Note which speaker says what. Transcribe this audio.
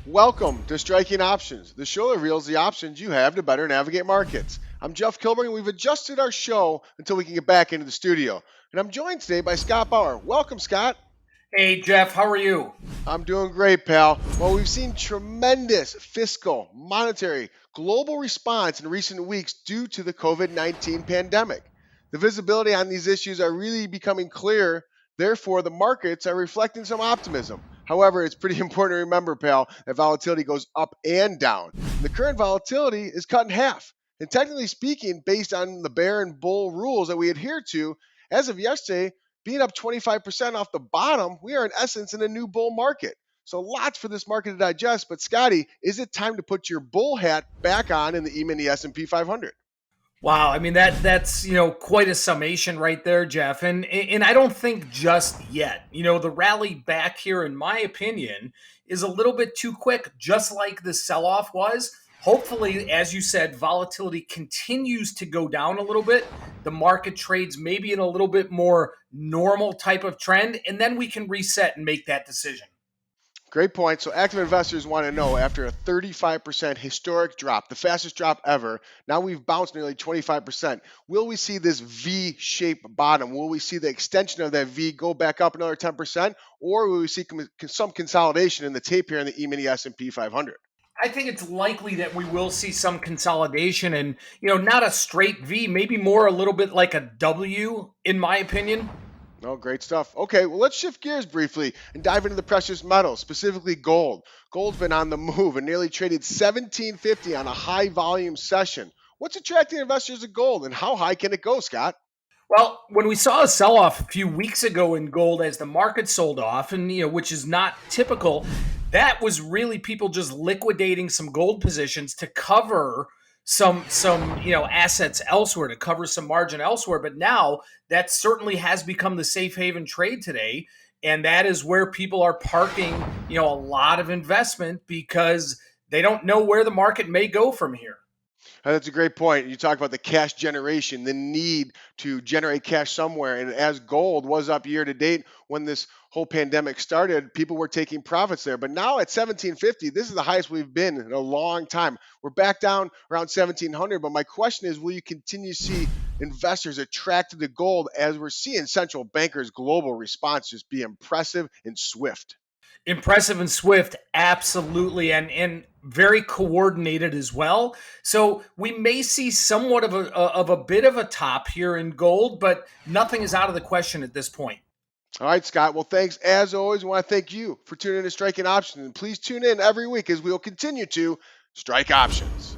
Speaker 1: Welcome to Striking Options, the show that reveals the options you have to better navigate markets. I'm Jeff Kilburn, and we've adjusted our show until we can get back into the studio. And I'm joined today by Scott Bauer. Welcome, Scott.
Speaker 2: Hey, Jeff, how are you?
Speaker 1: I'm doing great, pal. Well, we've seen tremendous fiscal, monetary, global response in recent weeks due to the COVID-19 pandemic. The visibility on these issues are really becoming clear. Therefore, the markets are reflecting some optimism. However, it's pretty important to remember, pal, that volatility goes up and down. And the current volatility is cut in half. And technically speaking, based on the bear and bull rules that we adhere to, as of yesterday, being up 25% off the bottom, we are in essence in a new bull market. So lots for this market to digest. But Scotty, is it time to put your bull hat back on in the E-mini S&P 500?
Speaker 2: Wow, I mean that's quite a summation right there, Jeff. And I don't think just yet. The rally back here, in my opinion, is a little bit too quick, just like the sell-off was. Hopefully, as you said, volatility continues to go down a little bit. The market trades maybe in a little bit more normal type of trend, and then we can reset and make that decision.
Speaker 1: Great point. So active investors want to know, after a 35% historic drop, the fastest drop ever, now we've bounced nearly 25%. Will we see this V-shaped bottom? Will we see the extension of that V go back up another 10%? Or will we see some consolidation in the tape here in the E-mini S&P 500?
Speaker 2: I think it's likely that we will see some consolidation and, not a straight V, maybe more a little bit like a W, in my opinion.
Speaker 1: Oh, great stuff. Okay, well, let's shift gears briefly and dive into the precious metals, specifically gold. Gold's been on the move and nearly traded 1750 on a high volume session. What's attracting investors to gold, and how high can it go, Scott?
Speaker 2: Well, when we saw a sell-off a few weeks ago in gold as the market sold off, and which is not typical, that was really people just liquidating some gold positions to cover some assets elsewhere, to cover some margin elsewhere. But now that certainly has become the safe haven trade today, and that is where people are parking a lot of investment because they don't know where the market may go from here.
Speaker 1: That's a great point. You talk about the cash generation, the need to generate cash somewhere. And as gold was up year to date when this whole pandemic started, people were taking profits there. But now at 1750, this is the highest we've been in a long time. We're back down around 1700. But my question is, will you continue to see investors attracted to gold as we're seeing central bankers' global response just be impressive and swift?
Speaker 2: Impressive and swift, absolutely, and very coordinated as well. So we may see somewhat of a bit of a top here in gold, but nothing is out of the question at this point.
Speaker 1: All right, Scott. Well, thanks as always. I want to thank you for tuning in to Striking Options. And please tune in every week as we will continue to strike options.